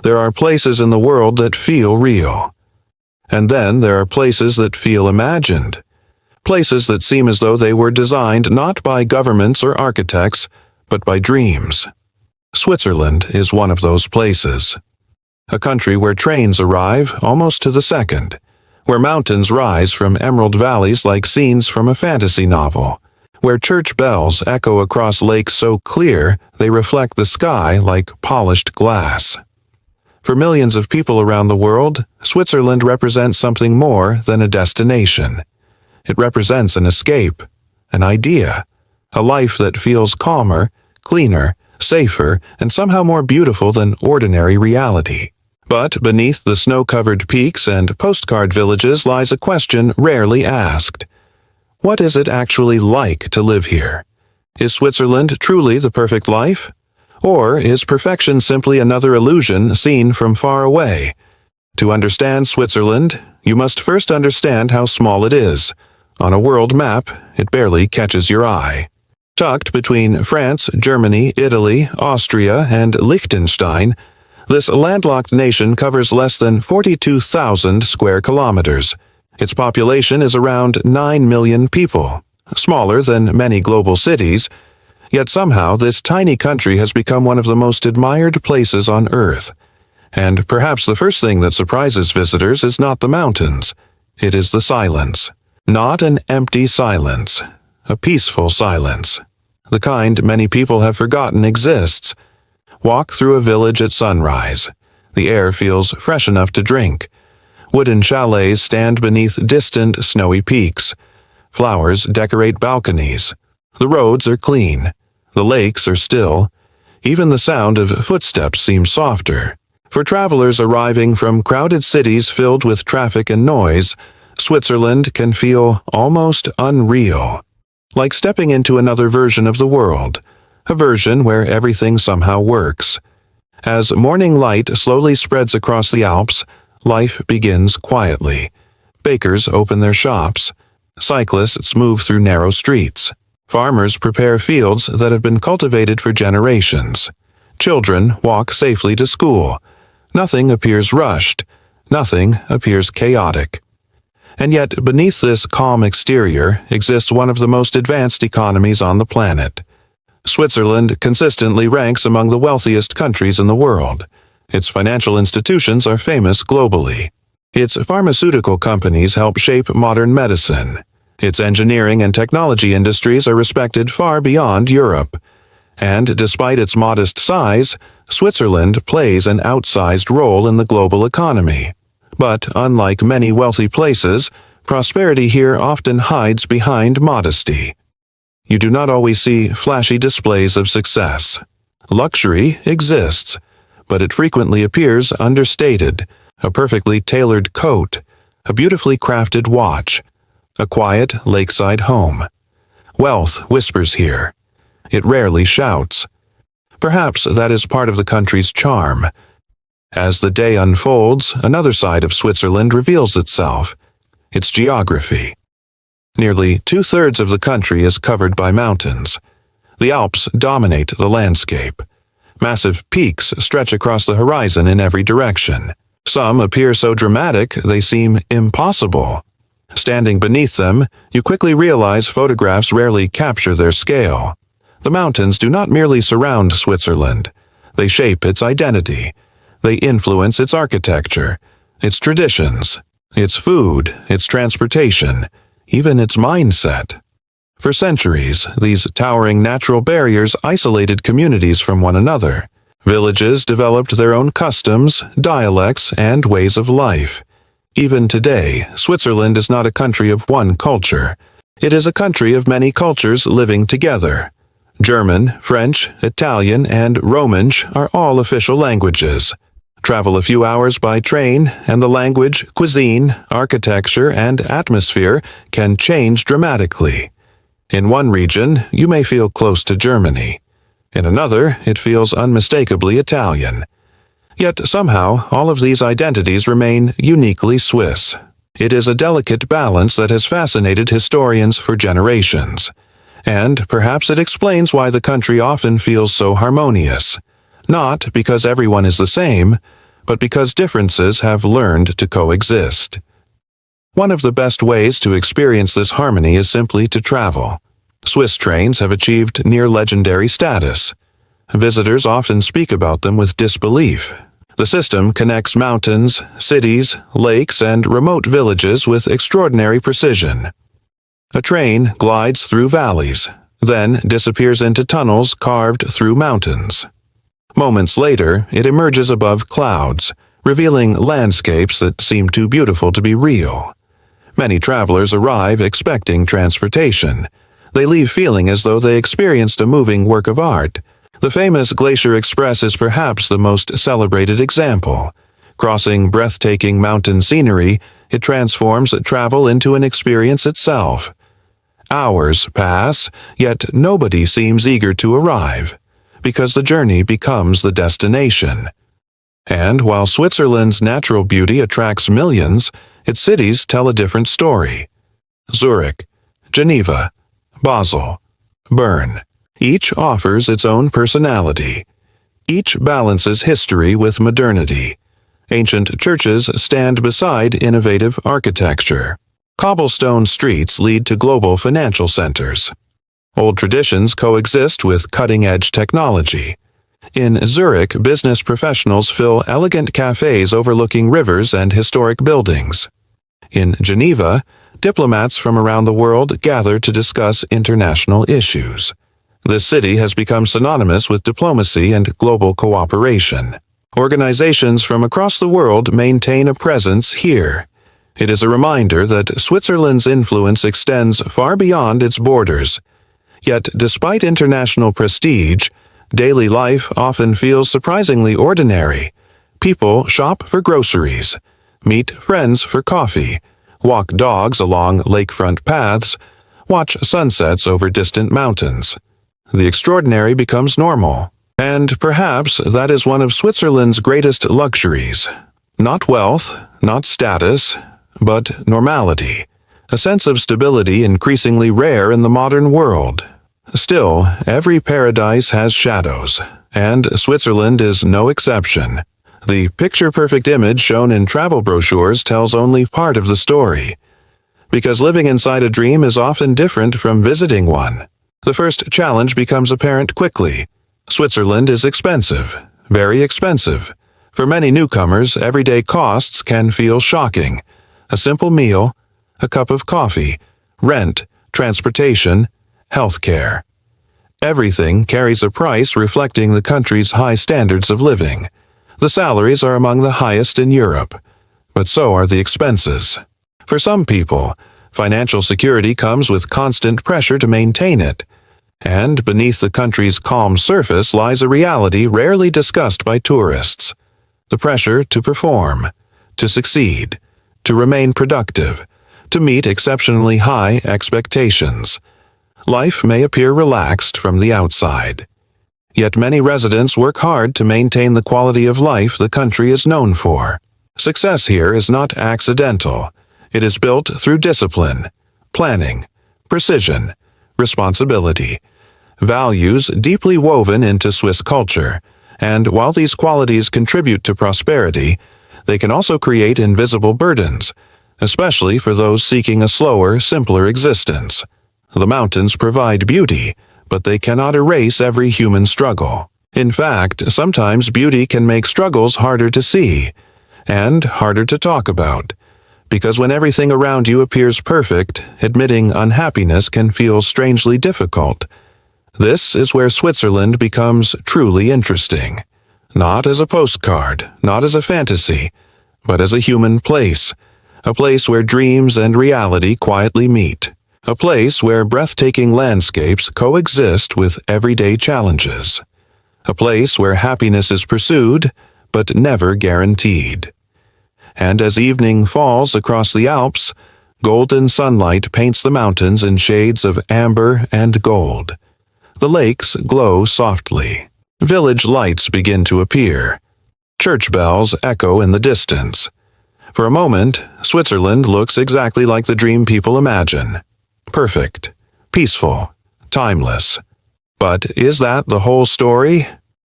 There are places in the world that feel real. And then there are places that feel imagined. Places that seem as though they were designed not by governments or architects, but by dreams. Switzerland is one of those places. A country where trains arrive almost to the second, where mountains rise from emerald valleys like scenes from a fantasy novel, where church bells echo across lakes so clear they reflect the sky like polished glass. For millions of people around the world, Switzerland represents something more than a destination. It represents an escape, an idea, a life that feels calmer, cleaner, safer, and somehow more beautiful than ordinary reality. But beneath the snow-covered peaks and postcard villages lies a question rarely asked. What is it actually like to live here? Is Switzerland truly the perfect life? Or is perfection simply another illusion seen from far away? To understand Switzerland, you must first understand how small it is. On a world map, it barely catches your eye. Tucked between France, Germany, Italy, Austria, and Liechtenstein, this landlocked nation covers less than 42,000 square kilometers. Its population is around 9 million people, smaller than many global cities, yet somehow this tiny country has become one of the most admired places on Earth. And perhaps the first thing that surprises visitors is not the mountains. It is the silence. Not an empty silence, a peaceful silence. The kind many people have forgotten exists. Walk through a village at sunrise. The air feels fresh enough to drink. Wooden chalets stand beneath distant snowy peaks. Flowers decorate balconies. The roads are clean. The lakes are still. Even the sound of footsteps seems softer. For travelers arriving from crowded cities filled with traffic and noise, Switzerland can feel almost unreal. Like stepping into another version of the world. A version where everything somehow works. As morning light slowly spreads across the Alps, life begins quietly. Bakers open their shops. Cyclists move through narrow streets. Farmers prepare fields that have been cultivated for generations. Children walk safely to school. Nothing appears rushed. Nothing appears chaotic. And yet, beneath this calm exterior exists one of the most advanced economies on the planet. Switzerland consistently ranks among the wealthiest countries in the world. Its financial institutions are famous globally. Its pharmaceutical companies help shape modern medicine. Its engineering and technology industries are respected far beyond Europe. And despite its modest size, Switzerland plays an outsized role in the global economy. But unlike many wealthy places, prosperity here often hides behind modesty. You do not always see flashy displays of success. Luxury exists, but it frequently appears understated. A perfectly tailored coat, a beautifully crafted watch, a quiet lakeside home. Wealth whispers here. It rarely shouts. Perhaps that is part of the country's charm. As the day unfolds, another side of Switzerland reveals itself. Its geography. Nearly 2/3 of the country is covered by mountains. The Alps dominate the landscape. Massive peaks stretch across the horizon in every direction. Some appear so dramatic they seem impossible. Standing beneath them, you quickly realize photographs rarely capture their scale. The mountains do not merely surround Switzerland. They shape its identity. They influence its architecture, its traditions, its food, its transportation, even its mindset. For centuries, these towering natural barriers isolated communities from one another. Villages developed their own customs, dialects, and ways of life. Even today, Switzerland is not a country of one culture. It is a country of many cultures living together. German, French, Italian, and Romansh are all official languages. Travel a few hours by train, and the language, cuisine, architecture, and atmosphere can change dramatically. In one region, you may feel close to Germany. In another, it feels unmistakably Italian. Yet somehow, all of these identities remain uniquely Swiss. It is a delicate balance that has fascinated historians for generations. And perhaps it explains why the country often feels so harmonious. Not because everyone is the same, but because differences have learned to coexist. One of the best ways to experience this harmony is simply to travel. Swiss trains have achieved near-legendary status. Visitors often speak about them with disbelief. The system connects mountains, cities, lakes, and remote villages with extraordinary precision. A train glides through valleys, then disappears into tunnels carved through mountains. Moments later, it emerges above clouds, revealing landscapes that seem too beautiful to be real. Many travelers arrive expecting transportation. They leave feeling as though they experienced a moving work of art. The famous Glacier Express is perhaps the most celebrated example. Crossing breathtaking mountain scenery, it transforms travel into an experience itself. Hours pass, yet nobody seems eager to arrive, because the journey becomes the destination. And while Switzerland's natural beauty attracts millions, its cities tell a different story. Zurich, Geneva, Basel, Bern. Each offers its own personality. Each balances history with modernity. Ancient churches stand beside innovative architecture. Cobblestone streets lead to global financial centers. Old traditions coexist with cutting-edge technology. In Zurich, business professionals fill elegant cafes overlooking rivers and historic buildings. In Geneva, diplomats from around the world gather to discuss international issues. This city has become synonymous with diplomacy and global cooperation. Organizations from across the world maintain a presence here. It is a reminder that Switzerland's influence extends far beyond its borders. Yet, despite international prestige, daily life often feels surprisingly ordinary. People shop for groceries, meet friends for coffee, walk dogs along lakefront paths, watch sunsets over distant mountains. The extraordinary becomes normal. And perhaps that is one of Switzerland's greatest luxuries. Not wealth, not status, but normality, a sense of stability increasingly rare in the modern world. Still, every paradise has shadows, and Switzerland is no exception. The picture-perfect image shown in travel brochures tells only part of the story, because living inside a dream is often different from visiting one. The first challenge becomes apparent quickly. Switzerland is expensive, very expensive. For many newcomers, everyday costs can feel shocking. A simple meal, a cup of coffee, rent, transportation, health care. Everything carries a price reflecting the country's high standards of living. The salaries are among the highest in Europe, but so are the expenses. For some people, financial security comes with constant pressure to maintain it. And beneath the country's calm surface lies a reality rarely discussed by tourists. The pressure to perform, to succeed, to remain productive, to meet exceptionally high expectations. Life may appear relaxed from the outside. Yet many residents work hard to maintain the quality of life the country is known for. Success here is not accidental. It is built through discipline, planning, precision, responsibility, values deeply woven into Swiss culture. And while these qualities contribute to prosperity, they can also create invisible burdens, especially for those seeking a slower, simpler existence. The mountains provide beauty, but they cannot erase every human struggle. In fact, sometimes beauty can make struggles harder to see, and harder to talk about, because when everything around you appears perfect, admitting unhappiness can feel strangely difficult. This is where Switzerland becomes truly interesting. Not as a postcard, not as a fantasy, but as a human place. A place where dreams and reality quietly meet. A place where breathtaking landscapes coexist with everyday challenges. A place where happiness is pursued, but never guaranteed. And as evening falls across the Alps, golden sunlight paints the mountains in shades of amber and gold. The lakes glow softly. Village lights begin to appear. Church bells echo in the distance. For a moment, Switzerland looks exactly like the dream people imagine. Perfect, peaceful, timeless. But is that the whole story?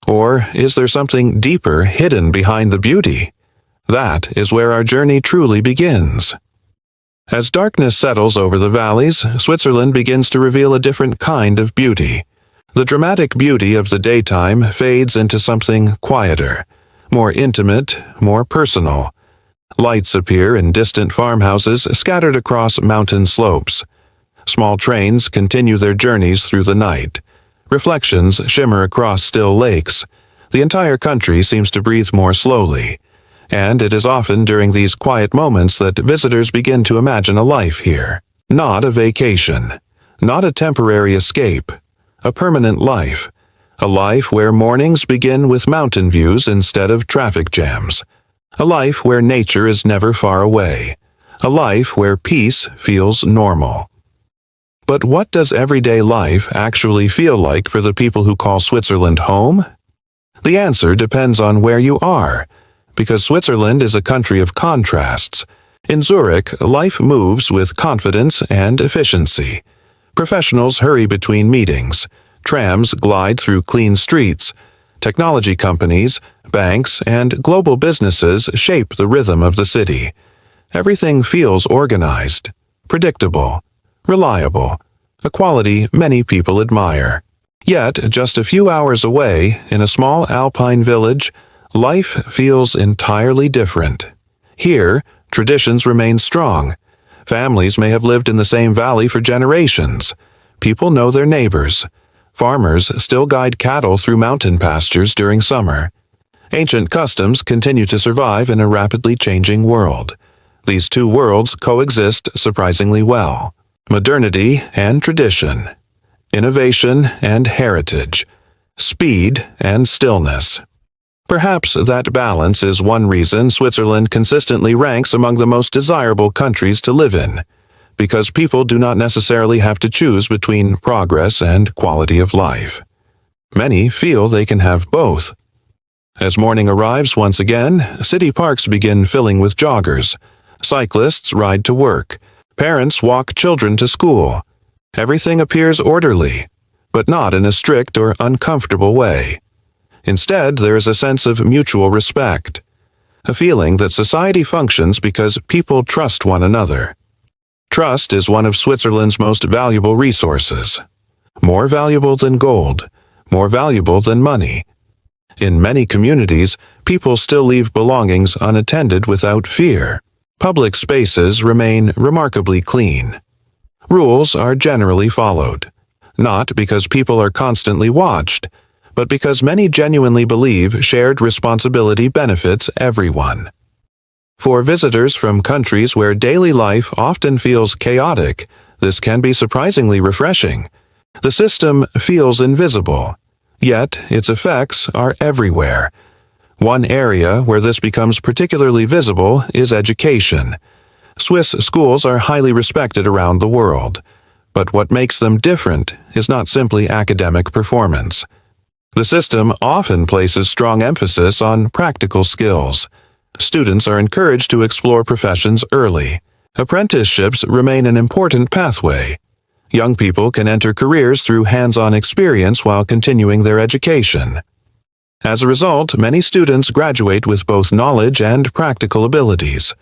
Or is there something deeper hidden behind the beauty? That is where our journey truly begins. As darkness settles over the valleys, Switzerland begins to reveal a different kind of beauty. The dramatic beauty of the daytime fades into something quieter, more intimate, more personal. Lights appear in distant farmhouses scattered across mountain slopes. Small trains continue their journeys through the night. Reflections shimmer across still lakes. The entire country seems to breathe more slowly. And it is often during these quiet moments that visitors begin to imagine a life here. Not a vacation. Not a temporary escape. A permanent life. A life where mornings begin with mountain views instead of traffic jams. A life where nature is never far away. A life where peace feels normal. But what does everyday life actually feel like for the people who call Switzerland home? The answer depends on where you are, because Switzerland is a country of contrasts. In Zurich, life moves with confidence and efficiency. Professionals hurry between meetings. Trams glide through clean streets. Technology companies, banks, and global businesses shape the rhythm of the city. Everything feels organized, predictable, reliable, a quality many people admire. Yet, just a few hours away, in a small alpine village, life feels entirely different. Here, traditions remain strong. Families may have lived in the same valley for generations. People know their neighbors. Farmers still guide cattle through mountain pastures during summer. Ancient customs continue to survive in a rapidly changing world. These two worlds coexist surprisingly well. Modernity and tradition. Innovation and heritage. Speed and stillness. Perhaps that balance is one reason Switzerland consistently ranks among the most desirable countries to live in, because people do not necessarily have to choose between progress and quality of life. Many feel they can have both. As morning arrives once again, city parks begin filling with joggers. Cyclists ride to work. Parents walk children to school. Everything appears orderly, but not in a strict or uncomfortable way. Instead, there is a sense of mutual respect, a feeling that society functions because people trust one another. Trust is one of Switzerland's most valuable resources. More valuable than gold, more valuable than money. In many communities, people still leave belongings unattended without fear. Public spaces remain remarkably clean. Rules are generally followed, not because people are constantly watched, but because many genuinely believe shared responsibility benefits everyone. For visitors from countries where daily life often feels chaotic, this can be surprisingly refreshing. The system feels invisible, yet its effects are everywhere. One area where this becomes particularly visible is education. Swiss schools are highly respected around the world, but what makes them different is not simply academic performance. The system often places strong emphasis on practical skills. Students are encouraged to explore professions early. Apprenticeships remain an important pathway. Young people can enter careers through hands-on experience while continuing their education. As a result, many students graduate with both knowledge and practical abilities.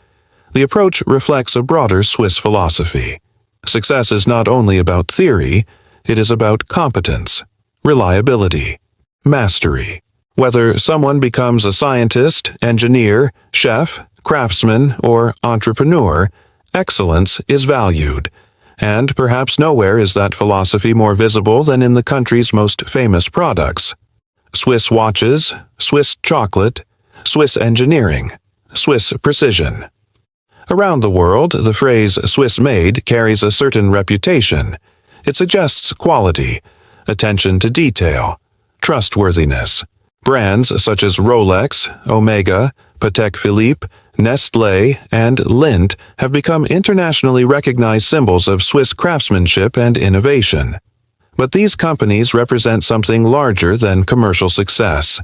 The approach reflects a broader Swiss philosophy. Success is not only about theory, it is about competence, reliability, mastery. Whether someone becomes a scientist, engineer, chef, craftsman, or entrepreneur, excellence is valued. And perhaps nowhere is that philosophy more visible than in the country's most famous products. Swiss watches, Swiss chocolate, Swiss engineering, Swiss precision. Around the world, the phrase Swiss-made carries a certain reputation. It suggests quality, attention to detail, trustworthiness. Brands such as Rolex, Omega, Patek Philippe, Nestlé, and Lindt have become internationally recognized symbols of Swiss craftsmanship and innovation. But these companies represent something larger than commercial success.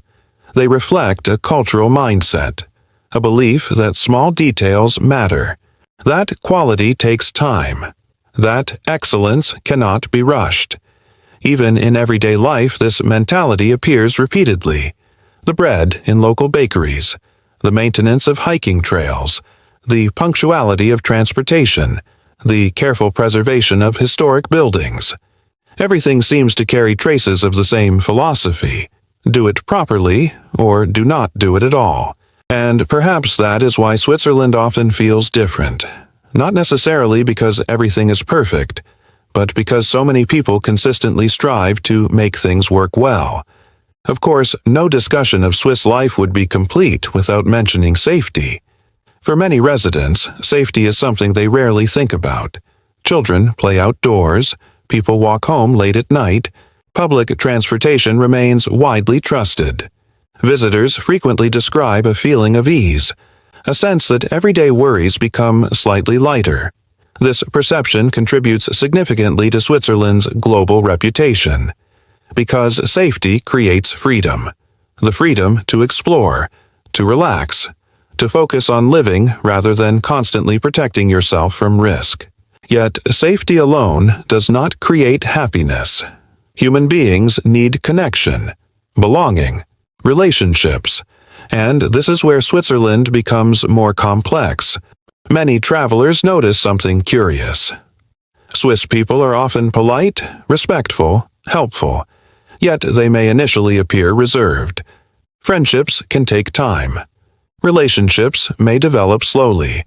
They reflect a cultural mindset, a belief that small details matter, that quality takes time, that excellence cannot be rushed. Even in everyday life, this mentality appears repeatedly. The bread in local bakeries, the maintenance of hiking trails, the punctuality of transportation, the careful preservation of historic buildings. Everything seems to carry traces of the same philosophy. Do it properly, or do not do it at all. And perhaps that is why Switzerland often feels different. Not necessarily because everything is perfect, but because so many people consistently strive to make things work well. Of course, no discussion of Swiss life would be complete without mentioning safety. For many residents, safety is something they rarely think about. Children play outdoors, people walk home late at night, public transportation remains widely trusted. Visitors frequently describe a feeling of ease, a sense that everyday worries become slightly lighter. This perception contributes significantly to Switzerland's global reputation. Because safety creates freedom. The freedom to explore, to relax, to focus on living rather than constantly protecting yourself from risk. Yet, safety alone does not create happiness. Human beings need connection, belonging, relationships, and this is where Switzerland becomes more complex. Many travelers notice something curious. Swiss people are often polite, respectful, helpful, yet they may initially appear reserved. Friendships can take time. Relationships may develop slowly.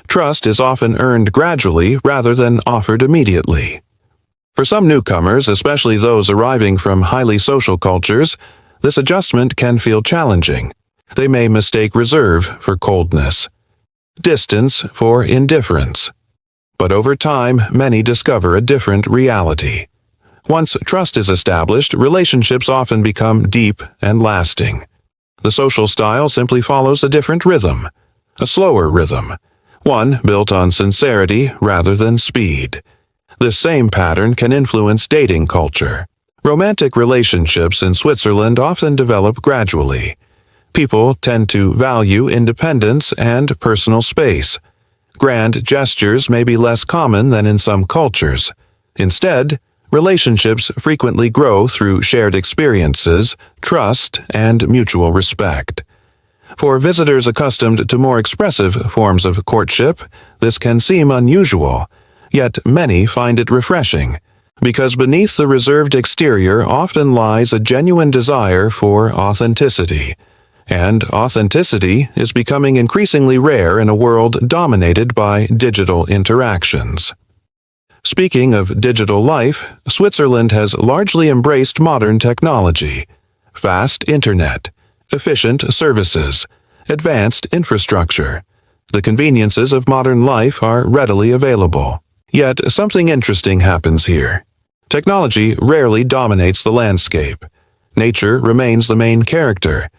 Trust is often earned gradually rather than offered immediately. For some newcomers, especially those arriving from highly social cultures, this adjustment can feel challenging. They may mistake reserve for coldness, distance for indifference. But over time, many discover a different reality. Once trust is established, relationships often become deep and lasting. The social style simply follows a different rhythm, a slower rhythm, one built on sincerity rather than speed. This same pattern can influence dating culture. Romantic relationships in Switzerland often develop gradually. People tend to value independence and personal space. Grand gestures may be less common than in some cultures. Instead, relationships frequently grow through shared experiences, trust, and mutual respect. For visitors accustomed to more expressive forms of courtship, this can seem unusual, yet many find it refreshing, because beneath the reserved exterior often lies a genuine desire for authenticity. And authenticity is becoming increasingly rare in a world dominated by digital interactions. Speaking of digital life, Switzerland has largely embraced modern technology. Fast internet, efficient services, advanced infrastructure. The conveniences of modern life are readily available. Yet something interesting happens here. Technology rarely dominates the landscape. Nature remains the main character.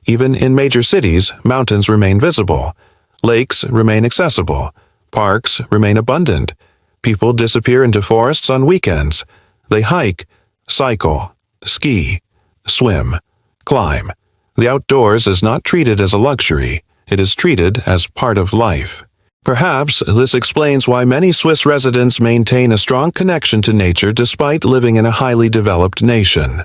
Even in major cities, mountains remain visible. Lakes remain accessible. Parks remain abundant. People disappear into forests on weekends. They hike, cycle, ski, swim, climb. The outdoors is not treated as a luxury. It is treated as part of life. Perhaps this explains why many Swiss residents maintain a strong connection to nature despite living in a highly developed nation.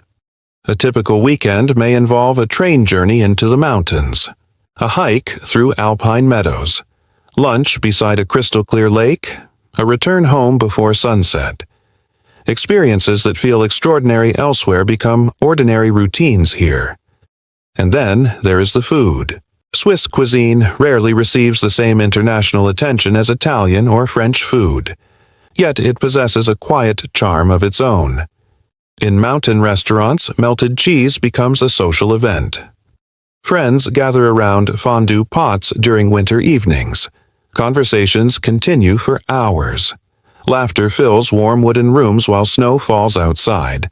A typical weekend may involve a train journey into the mountains, a hike through alpine meadows, lunch beside a crystal-clear lake, a return home before sunset. Experiences that feel extraordinary elsewhere become ordinary routines here. And then there is the food. Swiss cuisine rarely receives the same international attention as Italian or French food, yet it possesses a quiet charm of its own. In mountain restaurants, melted cheese becomes a social event. Friends gather around fondue pots during winter evenings. Conversations continue for hours. Laughter fills warm wooden rooms while snow falls outside.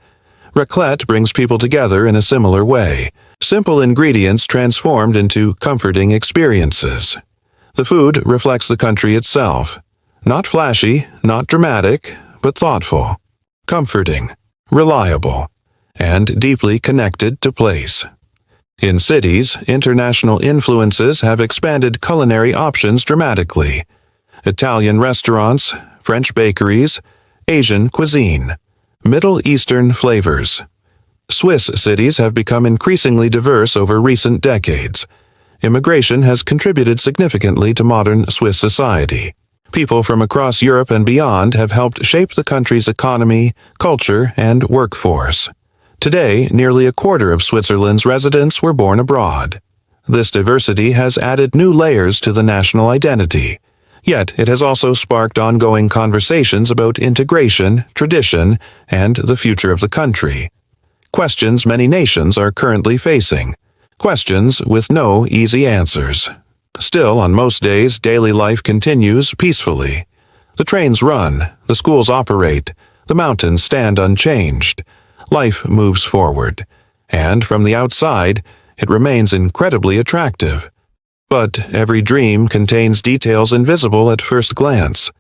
Raclette brings people together in a similar way. Simple ingredients transformed into comforting experiences. The food reflects the country itself. Not flashy, not dramatic, but thoughtful, comforting, reliable, and deeply connected to place. In cities, international influences have expanded culinary options dramatically. Italian restaurants, French bakeries, Asian cuisine. Middle Eastern flavors. Swiss cities have become increasingly diverse over recent decades. Immigration has contributed significantly to modern Swiss society. People from across Europe and beyond have helped shape the country's economy, culture, and workforce. Today, nearly a quarter of Switzerland's residents were born abroad. This diversity has added new layers to the national identity. Yet it has also sparked ongoing conversations about integration, tradition, and the future of the country. Questions many nations are currently facing. Questions with no easy answers. Still, on most days, daily life continues peacefully. The trains run, the schools operate, the mountains stand unchanged. Life moves forward, and from the outside, it remains incredibly attractive. But every dream contains details invisible at first glance.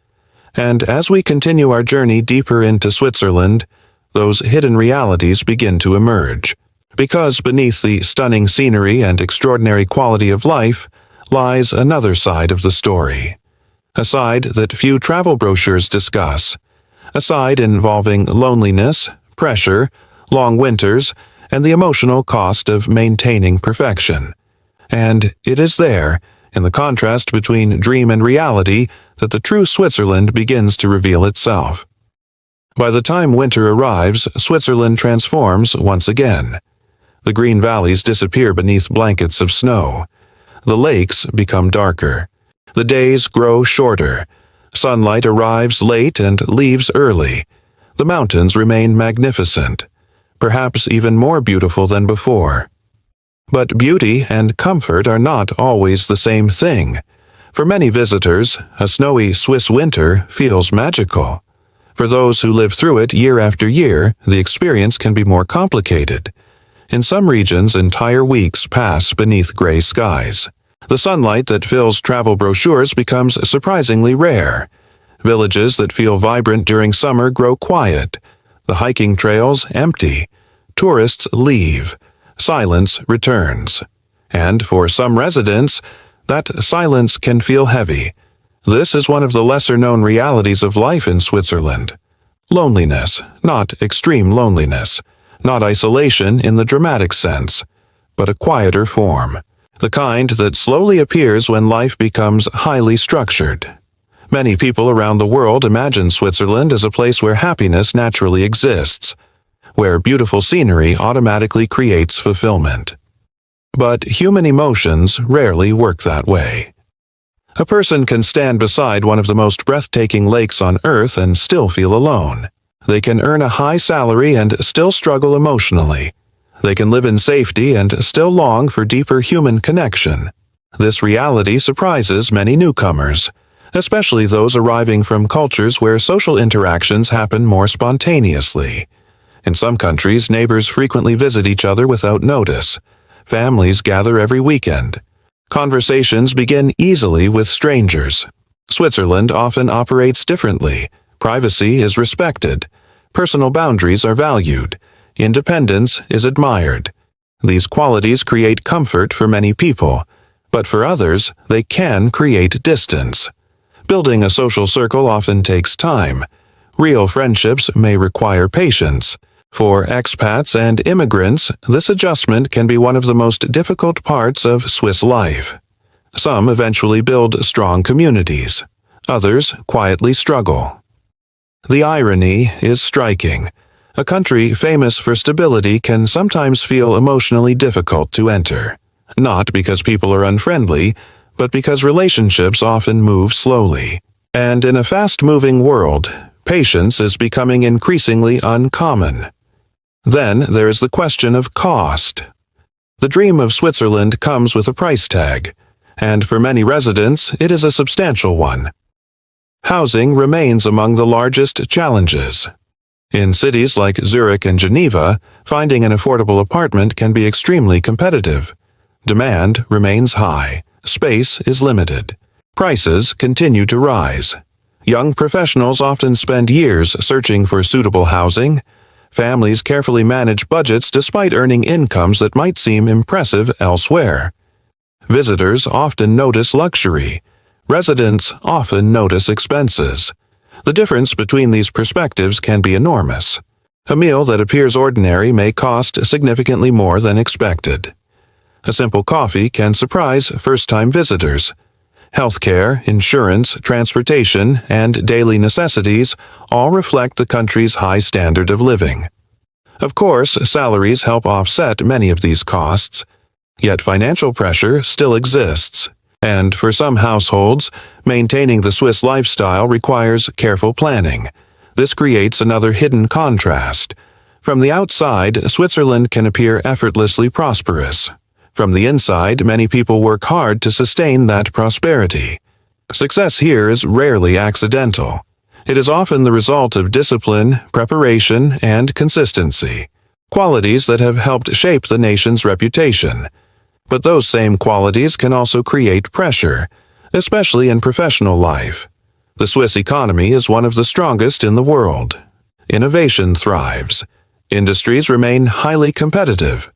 And as we continue our journey deeper into Switzerland, those hidden realities begin to emerge. Because beneath the stunning scenery and extraordinary quality of life lies another side of the story. A side that few travel brochures discuss. A side involving loneliness, pressure, long winters, and the emotional cost of maintaining perfection. And it is there, in the contrast between dream and reality, that the true Switzerland begins to reveal itself. By the time winter arrives, Switzerland transforms once again. The green valleys disappear beneath blankets of snow. The lakes become darker. The days grow shorter. Sunlight arrives late and leaves early. The mountains remain magnificent, perhaps even more beautiful than before. But beauty and comfort are not always the same thing. For many visitors, a snowy Swiss winter feels magical. For those who live through it year after year, the experience can be more complicated. In some regions, entire weeks pass beneath gray skies. The sunlight that fills travel brochures becomes surprisingly rare. Villages that feel vibrant during summer grow quiet. The hiking trails empty. Tourists leave. Silence returns. And for some residents, that silence can feel heavy. This is one of the lesser-known realities of life in Switzerland. Loneliness, not extreme loneliness. Not isolation in the dramatic sense, but a quieter form. The kind that slowly appears when life becomes highly structured. Many people around the world imagine Switzerland as a place where happiness naturally exists, where beautiful scenery automatically creates fulfillment. But human emotions rarely work that way. A person can stand beside one of the most breathtaking lakes on Earth and still feel alone. They can earn a high salary and still struggle emotionally. They can live in safety and still long for deeper human connection. This reality surprises many newcomers, especially those arriving from cultures where social interactions happen more spontaneously. In some countries, neighbors frequently visit each other without notice. Families gather every weekend. Conversations begin easily with strangers. Switzerland often operates differently. Privacy is respected. Personal boundaries are valued. Independence is admired. These qualities create comfort for many people, but for others, they can create distance. Building a social circle often takes time. Real friendships may require patience. For expats and immigrants, this adjustment can be one of the most difficult parts of Swiss life. Some eventually build strong communities. Others quietly struggle. The irony is striking. A country famous for stability can sometimes feel emotionally difficult to enter. Not because people are unfriendly, but because relationships often move slowly. And in a fast-moving world, patience is becoming increasingly uncommon. Then there is the question of cost. The dream of Switzerland comes with a price tag, and for many residents, it is a substantial one. Housing remains among the largest challenges. In cities like Zurich and Geneva, finding an affordable apartment can be extremely competitive. Demand remains high. Space is limited. Prices continue to rise. Young professionals often spend years searching for suitable housing. Families carefully manage budgets despite earning incomes that might seem impressive elsewhere. Visitors often notice luxury. Residents often notice expenses. The difference between these perspectives can be enormous. A meal that appears ordinary may cost significantly more than expected. A simple coffee can surprise first-time visitors. Healthcare, insurance, transportation, and daily necessities all reflect the country's high standard of living. Of course, salaries help offset many of these costs, yet financial pressure still exists, and for some households, maintaining the Swiss lifestyle requires careful planning. This creates another hidden contrast. From the outside, Switzerland can appear effortlessly prosperous. From the inside, many people work hard to sustain that prosperity. Success here is rarely accidental. It is often the result of discipline, preparation, and consistency, qualities that have helped shape the nation's reputation. But those same qualities can also create pressure, especially in professional life. The Swiss economy is one of the strongest in the world. Innovation thrives. Industries remain highly competitive.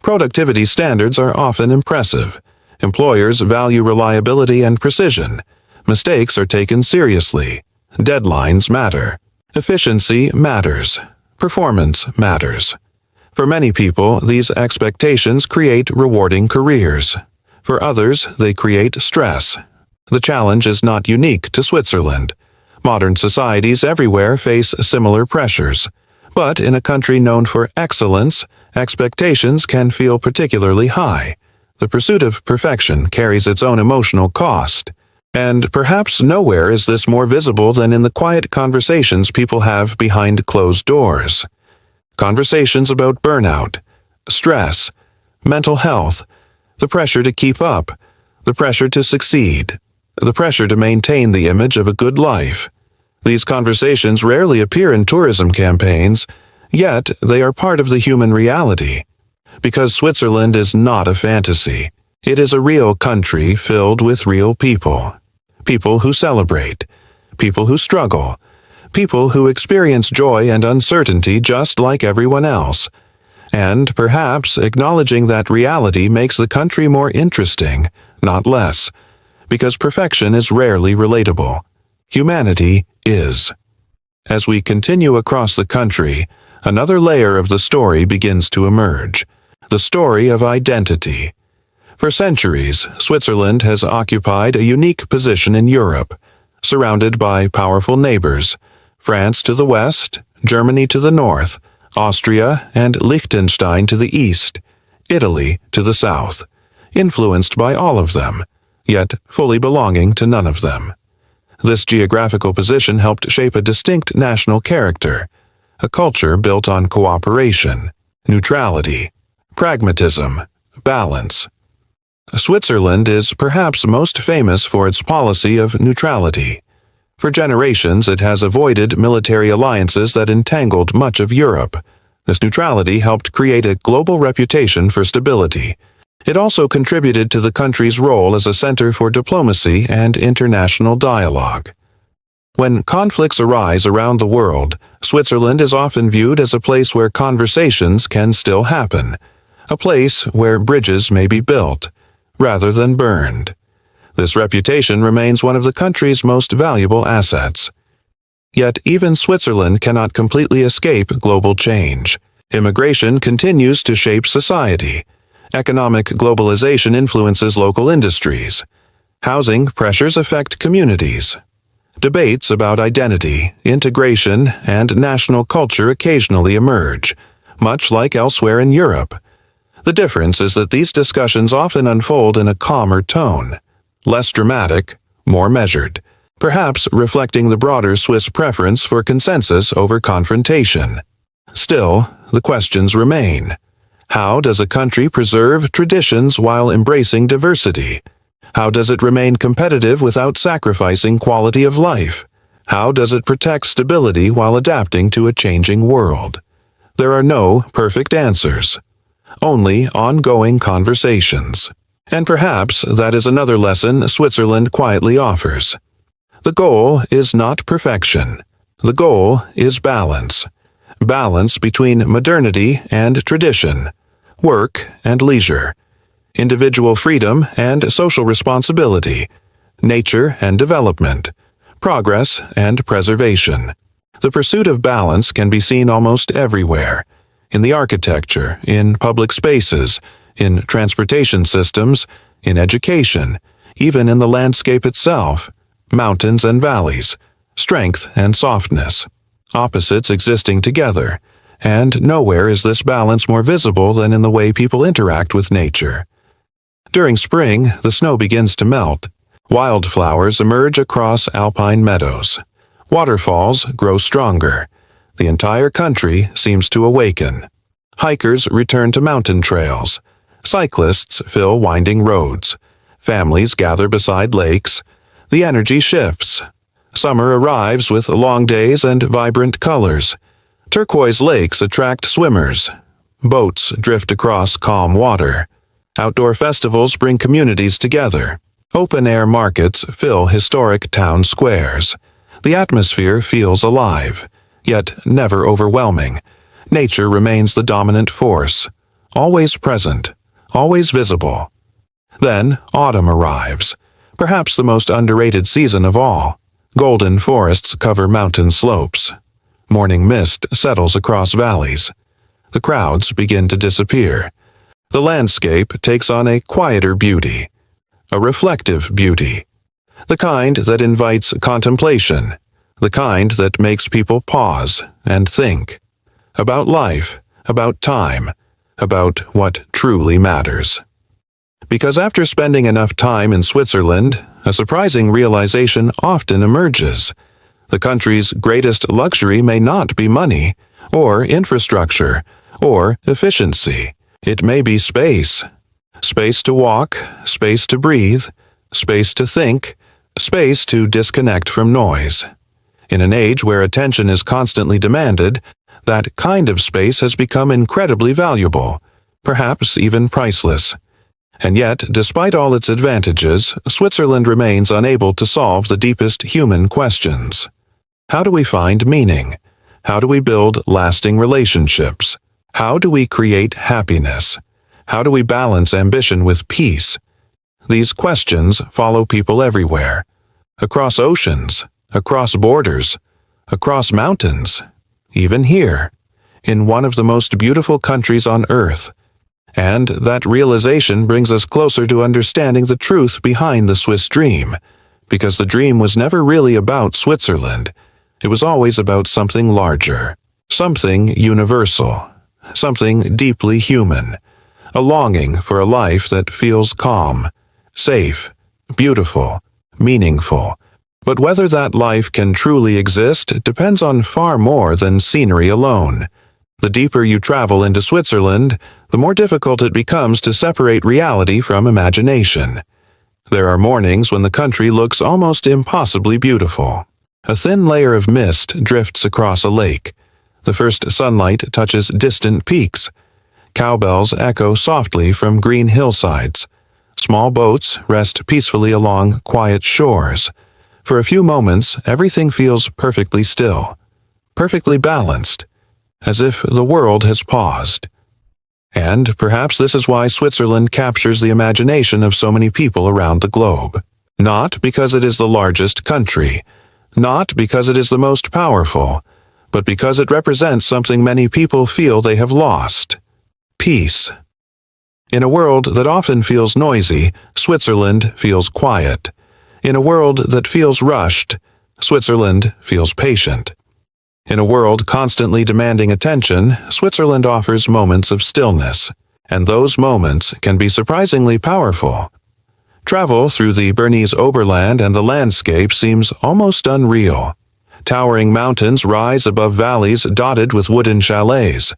Productivity standards are often impressive. Employers value reliability and precision. Mistakes are taken seriously. Deadlines matter. Efficiency matters. Performance matters. For many people, these expectations create rewarding careers. For others, they create stress. The challenge is not unique to Switzerland. Modern societies everywhere face similar pressures. But in a country known for excellence, expectations can feel particularly high. The pursuit of perfection carries its own emotional cost. And perhaps nowhere is this more visible than in the quiet conversations people have behind closed doors. Conversations about burnout, stress, mental health, the pressure to keep up, the pressure to succeed, the pressure to maintain the image of a good life. These conversations rarely appear in tourism campaigns, yet they are part of the human reality. Because Switzerland is not a fantasy. It is a real country filled with real people. People who celebrate. People who struggle. People who experience joy and uncertainty just like everyone else. And perhaps acknowledging that reality makes the country more interesting, not less. Because perfection is rarely relatable. Humanity is. As we continue across the country, another layer of the story begins to emerge. The story of identity. For centuries, Switzerland has occupied a unique position in Europe, surrounded by powerful neighbors, France to the west, Germany to the north, Austria and Liechtenstein to the east, Italy to the south, influenced by all of them, yet fully belonging to none of them. This geographical position helped shape a distinct national character, a culture built on cooperation, neutrality, pragmatism, balance. Switzerland is perhaps most famous for its policy of neutrality. For generations, it has avoided military alliances that entangled much of Europe. This neutrality helped create a global reputation for stability. It also contributed to the country's role as a center for diplomacy and international dialogue. When conflicts arise around the world, Switzerland is often viewed as a place where conversations can still happen, a place where bridges may be built, rather than burned. This reputation remains one of the country's most valuable assets. Yet even Switzerland cannot completely escape global change. Immigration continues to shape society. Economic globalization influences local industries. Housing pressures affect communities. Debates about identity, integration, and national culture occasionally emerge, much like elsewhere in Europe. The difference is that these discussions often unfold in a calmer tone, less dramatic, more measured, perhaps reflecting the broader Swiss preference for consensus over confrontation. Still, the questions remain. How does a country preserve traditions while embracing diversity? How does it remain competitive without sacrificing quality of life? How does it protect stability while adapting to a changing world? There are no perfect answers, only ongoing conversations. And perhaps that is another lesson Switzerland quietly offers. The goal is not perfection. The goal is balance. Balance between modernity and tradition, work and leisure, individual freedom and social responsibility, nature and development, progress and preservation. The pursuit of balance can be seen almost everywhere, in the architecture, in public spaces, in transportation systems, in education, even in the landscape itself, mountains and valleys, strength and softness, opposites existing together, and nowhere is this balance more visible than in the way people interact with nature. During spring, the snow begins to melt. Wildflowers emerge across alpine meadows. Waterfalls grow stronger. The entire country seems to awaken. Hikers return to mountain trails. Cyclists fill winding roads. Families gather beside lakes. The energy shifts. Summer arrives with long days and vibrant colors. Turquoise lakes attract swimmers. Boats drift across calm water. Outdoor festivals bring communities together. Open-air markets fill historic town squares. The atmosphere feels alive, yet never overwhelming. Nature remains the dominant force, always present, always visible. Then autumn arrives, perhaps the most underrated season of all. Golden forests cover mountain slopes. Morning mist settles across valleys. The crowds begin to disappear. The landscape takes on a quieter beauty, a reflective beauty, the kind that invites contemplation, the kind that makes people pause and think about life, about time, about what truly matters. Because after spending enough time in Switzerland, a surprising realization often emerges. The country's greatest luxury may not be money, or infrastructure, or efficiency. It may be space. Space to walk, space to breathe, space to think, space to disconnect from noise. In an age where attention is constantly demanded, that kind of space has become incredibly valuable, perhaps even priceless. And yet, despite all its advantages, Switzerland remains unable to solve the deepest human questions. How do we find meaning? How do we build lasting relationships? How do we create happiness? How do we balance ambition with peace? These questions follow people everywhere. Across oceans, across borders, across mountains, even here, in one of the most beautiful countries on earth. And that realization brings us closer to understanding the truth behind the Swiss dream, because the dream was never really about Switzerland. It was always about something larger, something universal, something deeply human, a longing for a life that feels calm, safe, beautiful, meaningful. But whether that life can truly exist depends on far more than scenery alone. The deeper you travel into Switzerland, the more difficult it becomes to separate reality from imagination. There are mornings when the country looks almost impossibly beautiful. A thin layer of mist drifts across a lake. The first sunlight touches distant peaks. Cowbells echo softly from green hillsides. Small boats rest peacefully along quiet shores. For a few moments, everything feels perfectly still, perfectly balanced, as if the world has paused. And perhaps this is why Switzerland captures the imagination of so many people around the globe. Not because it is the largest country, not because it is the most powerful, but because it represents something many people feel they have lost: peace. In a world that often feels noisy, Switzerland feels quiet. In a world that feels rushed, Switzerland feels patient. In a world constantly demanding attention, Switzerland offers moments of stillness, and those moments can be surprisingly powerful. Travel through the Bernese Oberland and the landscape seems almost unreal. Towering mountains rise above valleys dotted with wooden chalets.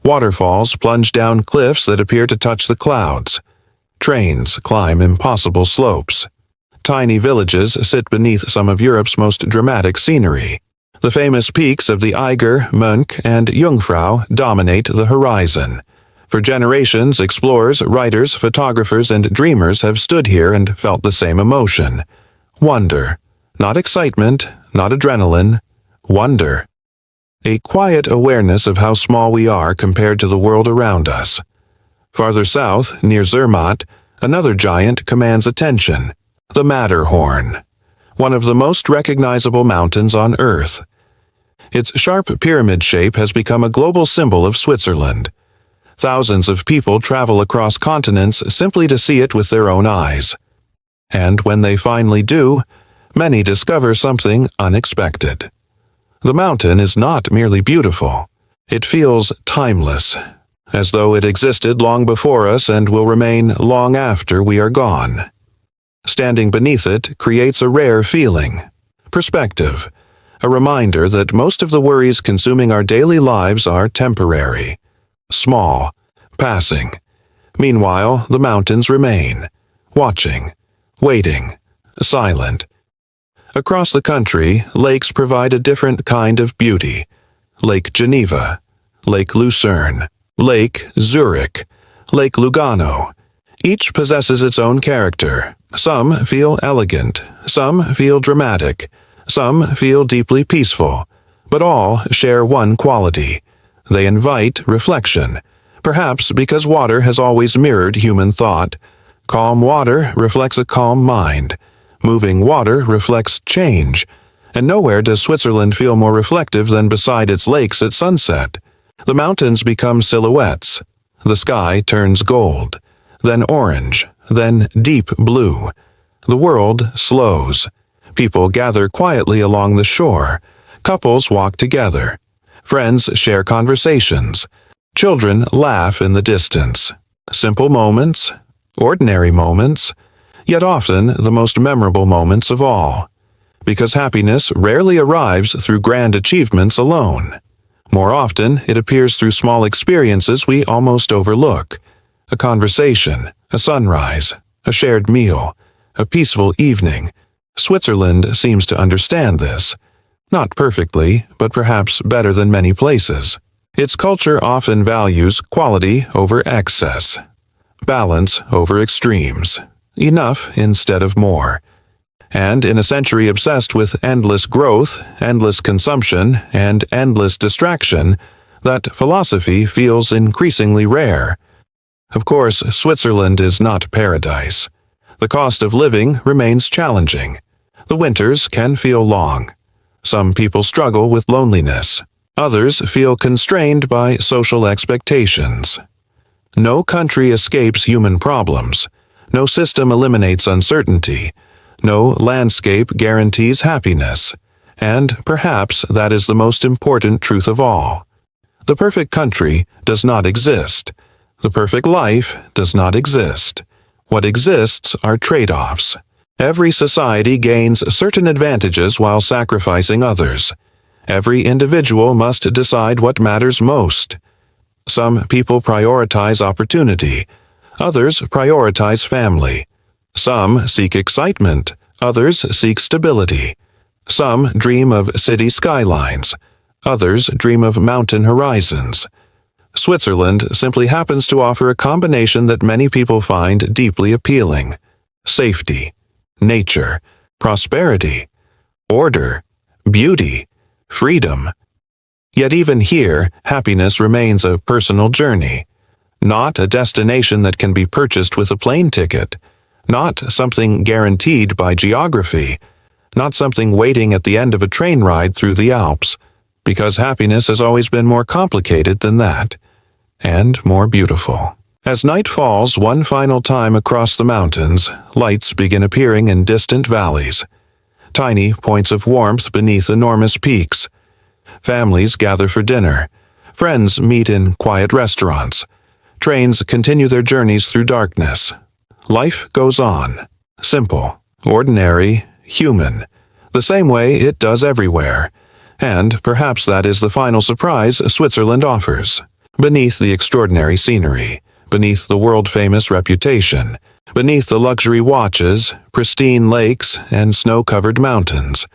Waterfalls plunge down cliffs that appear to touch the clouds. Trains climb impossible slopes. Tiny villages sit beneath some of Europe's most dramatic scenery. The famous peaks of the Eiger, Mönch, and Jungfrau dominate the horizon. For generations, explorers, writers, photographers, and dreamers have stood here and felt the same emotion. Wonder. Not excitement, not adrenaline. Wonder. A quiet awareness of how small we are compared to the world around us. Farther south, near Zermatt, another giant commands attention: the Matterhorn, one of the most recognizable mountains on Earth. Its sharp pyramid shape has become a global symbol of Switzerland. Thousands of people travel across continents simply to see it with their own eyes. And when they finally do, many discover something unexpected. The mountain is not merely beautiful. It feels timeless, as though it existed long before us and will remain long after we are gone. Standing beneath it creates a rare feeling, perspective, a reminder that most of the worries consuming our daily lives are temporary, small, passing. Meanwhile, the mountains remain, watching, waiting, silent. Across the country, lakes provide a different kind of beauty. Lake Geneva, Lake Lucerne, Lake Zurich, Lake Lugano. Each possesses its own character. Some feel elegant, some feel dramatic, some feel deeply peaceful, but all share one quality. They invite reflection, perhaps because water has always mirrored human thought. Calm water reflects a calm mind. Moving water reflects change. And nowhere does Switzerland feel more reflective than beside its lakes at sunset. The mountains become silhouettes. The sky turns gold, then orange, then deep blue. The world slows. People gather quietly along the shore. Couples walk together. Friends share conversations. Children laugh in the distance. Simple moments, ordinary moments, yet often the most memorable moments of all. Because happiness rarely arrives through grand achievements alone. More often, it appears through small experiences we almost overlook. A conversation, a sunrise, a shared meal, a peaceful evening. Switzerland seems to understand this. Not perfectly, but perhaps better than many places. Its culture often values quality over excess, balance over extremes, enough instead of more. And in a century obsessed with endless growth, endless consumption, and endless distraction, that philosophy feels increasingly rare. Of course, Switzerland is not paradise. The cost of living remains challenging. The winters can feel long. Some people struggle with loneliness. Others feel constrained by social expectations. No country escapes human problems. No system eliminates uncertainty. No landscape guarantees happiness. And perhaps that is the most important truth of all. The perfect country does not exist. The perfect life does not exist. What exists are trade-offs. Every society gains certain advantages while sacrificing others. Every individual must decide what matters most. Some people prioritize opportunity. Others prioritize family. Some seek excitement. Others seek stability. Some dream of city skylines. Others dream of mountain horizons. Switzerland simply happens to offer a combination that many people find deeply appealing. Safety, nature, prosperity, order, beauty, freedom. Yet even here, happiness remains a personal journey. Not a destination that can be purchased with a plane ticket. Not something guaranteed by geography. Not something waiting at the end of a train ride through the Alps. Because happiness has always been more complicated than that. And more beautiful. As night falls one final time across the mountains, lights begin appearing in distant valleys. Tiny points of warmth beneath enormous peaks. Families gather for dinner. Friends meet in quiet restaurants. Trains continue their journeys through darkness. Life goes on. Simple, ordinary, human. The same way it does everywhere. And perhaps that is the final surprise Switzerland offers. Beneath the extraordinary scenery, beneath the world-famous reputation, beneath the luxury watches, pristine lakes, and snow-covered mountains,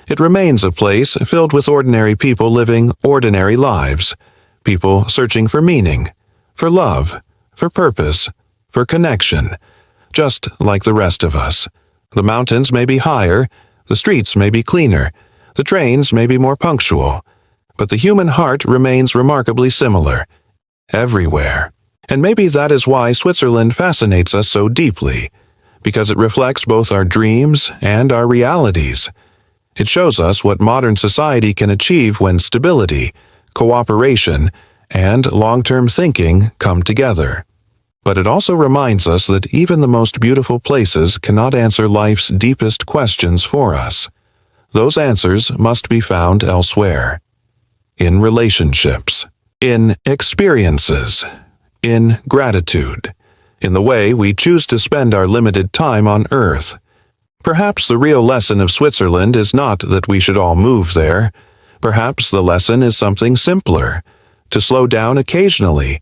it remains a place filled with ordinary people living ordinary lives, people searching for meaning, for love, for purpose, for connection, just like the rest of us. The mountains may be higher, the streets may be cleaner, the trains may be more punctual, but the human heart remains remarkably similar, everywhere. And maybe that is why Switzerland fascinates us so deeply, because it reflects both our dreams and our realities. It shows us what modern society can achieve when stability, cooperation, and long-term thinking come together. But it also reminds us that even the most beautiful places cannot answer life's deepest questions for us. Those answers must be found elsewhere. In relationships, in experiences, in gratitude, in the way we choose to spend our limited time on Earth. Perhaps the real lesson of Switzerland is not that we should all move there. Perhaps the lesson is something simpler: to slow down occasionally,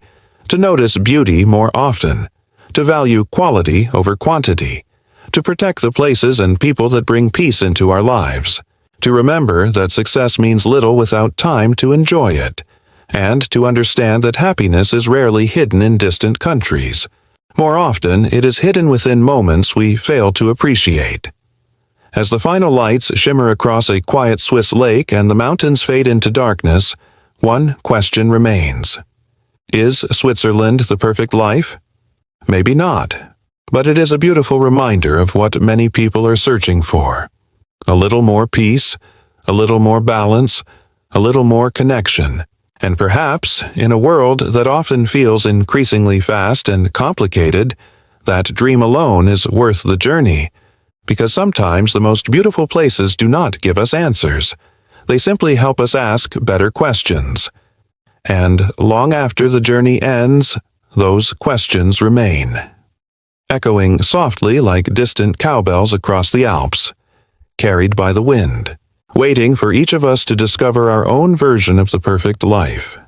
to notice beauty more often, to value quality over quantity, to protect the places and people that bring peace into our lives, to remember that success means little without time to enjoy it, and to understand that happiness is rarely hidden in distant countries. More often, it is hidden within moments we fail to appreciate. As the final lights shimmer across a quiet Swiss lake and the mountains fade into darkness, one question remains. Is Switzerland the perfect life? Maybe not, but it is a beautiful reminder of what many people are searching for. A little more peace, a little more balance, a little more connection. And perhaps, in a world that often feels increasingly fast and complicated, that dream alone is worth the journey, because sometimes the most beautiful places do not give us answers. They simply help us ask better questions. And long after the journey ends, those questions remain, echoing softly like distant cowbells across the Alps, carried by the wind, waiting for each of us to discover our own version of the perfect life.